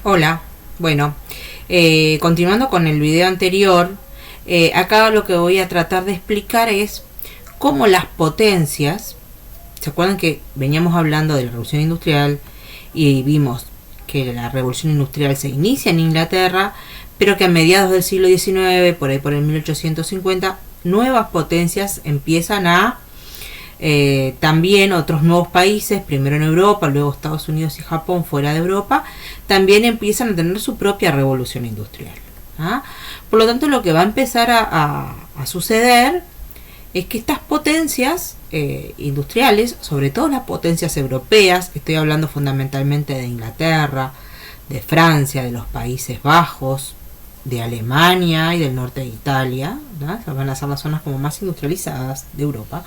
Hola, bueno, continuando con el video anterior, acá lo que voy a tratar de explicar es cómo las potencias, ¿se acuerdan que veníamos hablando de la revolución industrial y vimos que la revolución industrial se inicia en Inglaterra, pero que a mediados del siglo XIX, por ahí por el 1850, nuevas potencias empiezan a también otros nuevos países, primero en Europa, luego Estados Unidos y Japón fuera de Europa, también empiezan a tener su propia revolución industrial. ¿Ah? Por lo tanto, lo que va a empezar a suceder es que estas potencias industriales, sobre todo las potencias europeas, estoy hablando fundamentalmente de Inglaterra, de Francia, de los Países Bajos, de Alemania y del norte de Italia, ¿no? Esas van a ser las zonas como más industrializadas de Europa,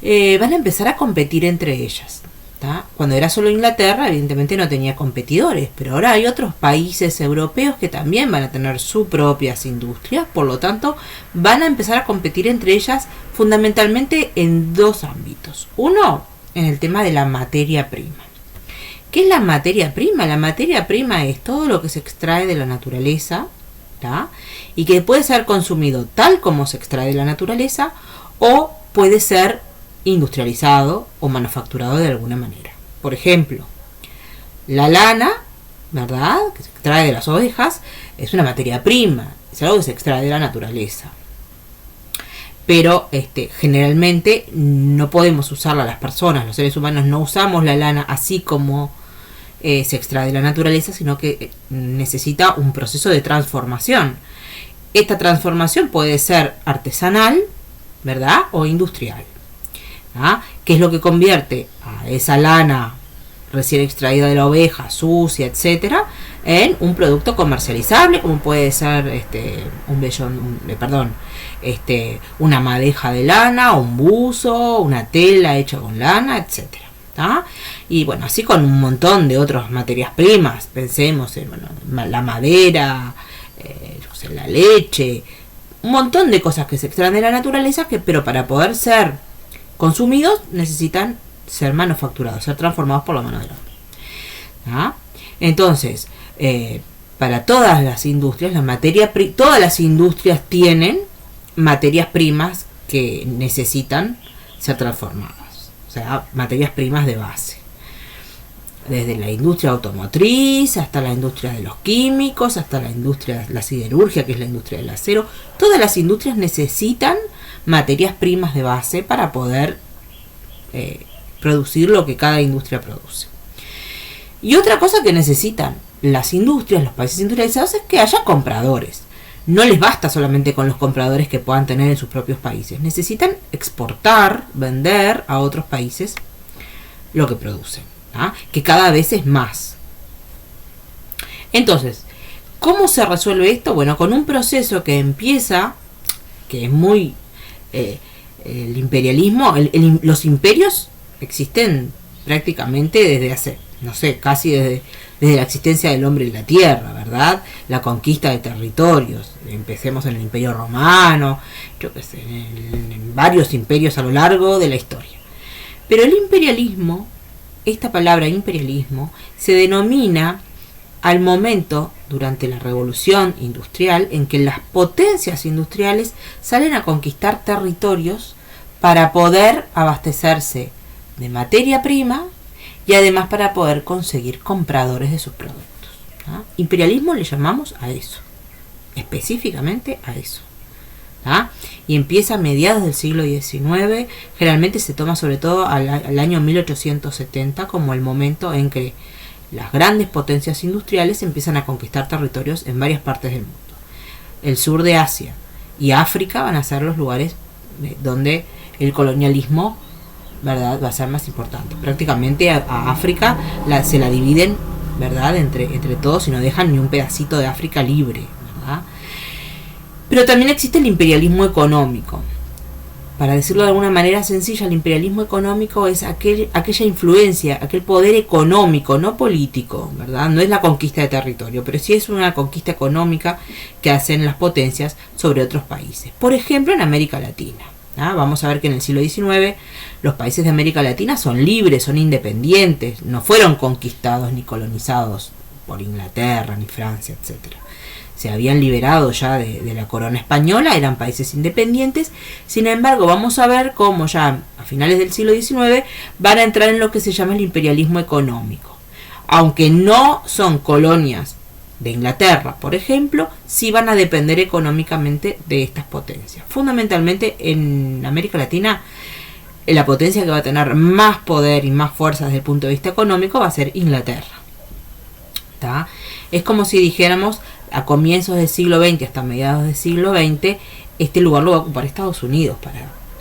van a empezar a competir entre ellas. ¿Tá? Cuando era solo Inglaterra, evidentemente no tenía competidores, pero ahora hay otros países europeos que también van a tener sus propias industrias, por lo tanto van a empezar a competir entre ellas fundamentalmente en dos ámbitos. Uno, en el tema de la materia prima. ¿Qué es la materia prima? La materia prima es todo lo que se extrae de la naturaleza, ¿tá? Y que puede ser consumido tal como se extrae de la naturaleza o puede ser industrializado o manufacturado de alguna manera. Por ejemplo, la lana, ¿verdad?, que se extrae de las ovejas, es una materia prima, es algo que se extrae de la naturaleza. Pero generalmente no podemos usarla las personas, los seres humanos no usamos la lana así como se extrae de la naturaleza, sino que necesita un proceso de transformación. Esta transformación puede ser artesanal, ¿verdad?, o industrial. ¿Ah? ¿Qué es lo que convierte a esa lana recién extraída de la oveja, sucia, etcétera, en un producto comercializable, como puede ser una madeja de lana, un buzo, una tela hecha con lana, etcétera? ¿Ah? Y bueno, así con un montón de otras materias primas. Pensemos en la madera, la leche, un montón de cosas que se extraen de la naturaleza, pero para poder ser consumidos necesitan ser manufacturados, ser transformados por la mano del hombre. ¿Ah? Entonces, para todas las industrias, todas las industrias tienen materias primas que necesitan ser transformadas, o sea, materias primas de base. Desde la industria automotriz hasta la industria de los químicos, hasta la industria de la siderurgia, que es la industria del acero. Todas las industrias necesitan materias primas de base para poder producir lo que cada industria produce. Y otra cosa que necesitan las industrias, los países industrializados, es que haya compradores. No les basta solamente con los compradores que puedan tener en sus propios países. Necesitan exportar, vender a otros países lo que producen, ¿ah? Que cada vez es más. Entonces, ¿cómo se resuelve esto? Bueno, con un proceso que empieza, que es muy... el imperialismo, los imperios existen prácticamente desde hace, no sé, casi desde la existencia del hombre en la tierra, ¿verdad? La conquista de territorios. Empecemos en el Imperio Romano, yo qué sé, en varios imperios a lo largo de la historia. Pero el imperialismo, esta palabra imperialismo, se denomina al momento, durante la revolución industrial, en que las potencias industriales salen a conquistar territorios para poder abastecerse de materia prima y además para poder conseguir compradores de sus productos. ¿Ah? Imperialismo le llamamos a eso, específicamente a eso. ¿Ah? Y empieza a mediados del siglo XIX, generalmente se toma sobre todo al año 1870 como el momento en que las grandes potencias industriales empiezan a conquistar territorios en varias partes del mundo. El sur de Asia y África van a ser los lugares donde el colonialismo, ¿verdad?, va a ser más importante. Prácticamente a África se la dividen, ¿verdad?, entre todos y no dejan ni un pedacito de África libre, ¿verdad? Pero también existe el imperialismo económico. Para decirlo de alguna manera sencilla, el imperialismo económico es aquella influencia, aquel poder económico, no político, ¿verdad? No es la conquista de territorio, pero sí es una conquista económica que hacen las potencias sobre otros países. Por ejemplo, en América Latina. ¿Ah? Vamos a ver que en el siglo XIX los países de América Latina son libres, son independientes, no fueron conquistados ni colonizados por Inglaterra ni Francia, etcétera. Se habían liberado ya de la corona española, eran países independientes. Sin embargo, vamos a ver cómo ya a finales del siglo XIX van a entrar en lo que se llama el imperialismo económico. Aunque no son colonias de Inglaterra, por ejemplo, sí van a depender económicamente de estas potencias. Fundamentalmente en América Latina, la potencia que va a tener más poder y más fuerza desde el punto de vista económico va a ser Inglaterra. ¿Tá? Es como si dijéramos, a comienzos del siglo XX hasta mediados del siglo XX, este lugar lo va a ocupar Estados Unidos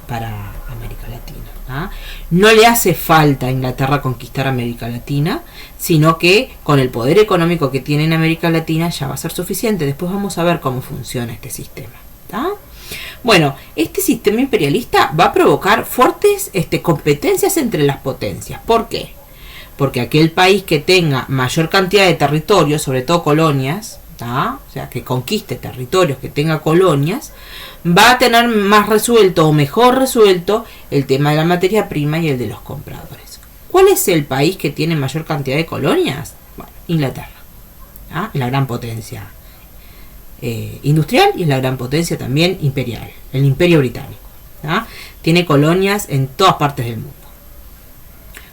para América Latina. ¿Ah? No le hace falta a Inglaterra conquistar América Latina, sino que con el poder económico que tiene en América Latina ya va a ser suficiente. Después vamos a ver cómo funciona este sistema. ¿Ah? Bueno, este sistema imperialista va a provocar fuertes competencias entre las potencias. ¿Por qué? Porque aquel país que tenga mayor cantidad de territorios, sobre todo colonias, ¿tá? O sea, que conquiste territorios, que tenga colonias, va a tener más resuelto o mejor resuelto el tema de la materia prima y el de los compradores. ¿Cuál es el país que tiene mayor cantidad de colonias? Bueno, Inglaterra, ¿tá? La gran potencia industrial y es la gran potencia también imperial, el imperio británico, ¿tá? Tiene colonias en todas partes del mundo.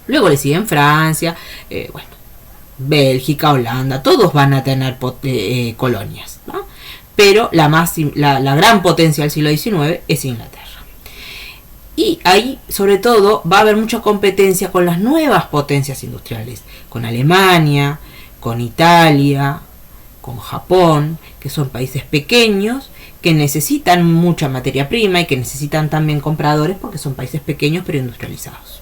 Luego le siguen Francia, Bélgica, Holanda, todos van a tener colonias, ¿no? Pero la gran potencia del siglo XIX es Inglaterra. Y ahí, sobre todo, va a haber mucha competencia con las nuevas potencias industriales, con Alemania, con Italia, con Japón, que son países pequeños, que necesitan mucha materia prima y que necesitan también compradores porque son países pequeños pero industrializados.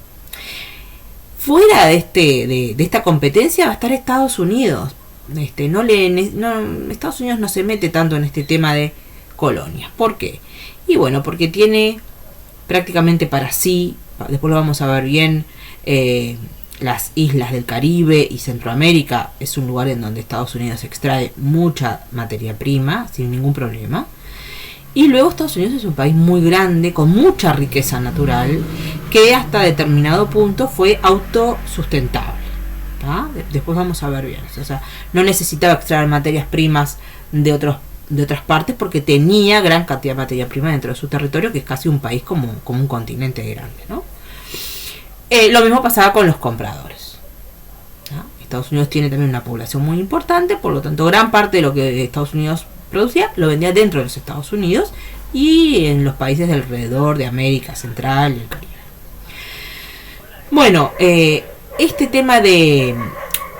Fuera de esta competencia va a estar Estados Unidos. Estados Unidos no se mete tanto en este tema de colonias. ¿Por qué? Y bueno, porque tiene prácticamente para sí, después lo vamos a ver bien, las islas del Caribe y Centroamérica es un lugar en donde Estados Unidos extrae mucha materia prima sin ningún problema. Y luego Estados Unidos es un país muy grande, con mucha riqueza natural, que hasta determinado punto fue autosustentable. ¿Tá? Después vamos a ver bien. O sea, no necesitaba extraer materias primas de otras partes porque tenía gran cantidad de materia prima dentro de su territorio, que es casi un país como un continente grande, ¿no? Lo mismo pasaba con los compradores. ¿Tá? Estados Unidos tiene también una población muy importante, por lo tanto gran parte de lo que Estados Unidos producía lo vendía dentro de los Estados Unidos y en los países de alrededor de América Central y el Caribe. Bueno, este tema del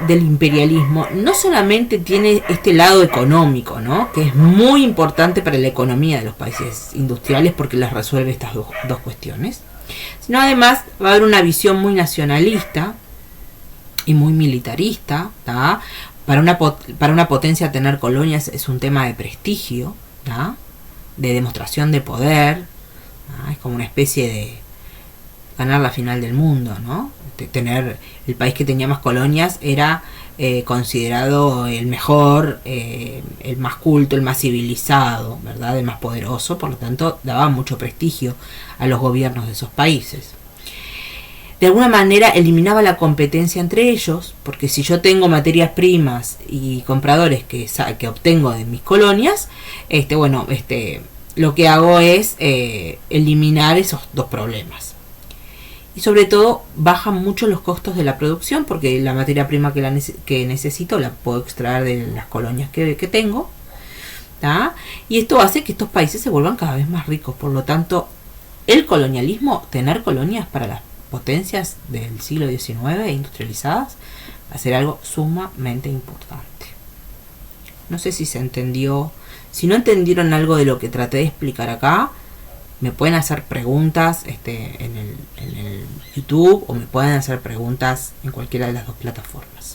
imperialismo no solamente tiene este lado económico, ¿no? Que es muy importante para la economía de los países industriales porque les resuelve estas dos cuestiones, sino además va a haber una visión muy nacionalista y muy militarista, ¿tá? Para una potencia tener colonias es un tema de prestigio, ¿tá? De demostración de poder, ¿tá? Es como una especie de ganar la final del mundo, ¿no? Tener el país que tenía más colonias era considerado el mejor, el más culto, el más civilizado, ¿verdad? El más poderoso, por lo tanto daba mucho prestigio a los gobiernos de esos países. De alguna manera eliminaba la competencia entre ellos, porque si yo tengo materias primas y compradores que obtengo de mis colonias, lo que hago es eliminar esos dos problemas. Y sobre todo bajan mucho los costos de la producción, porque la materia prima que necesito la puedo extraer de las colonias que tengo, ¿tá? Y esto hace que estos países se vuelvan cada vez más ricos. Por lo tanto, el colonialismo, tener colonias para las potencias del siglo XIX industrializadas, va a ser algo sumamente importante. No sé si se entendió. Si no entendieron algo de lo que traté de explicar acá, me pueden hacer preguntas en el YouTube o me pueden hacer preguntas en cualquiera de las dos plataformas.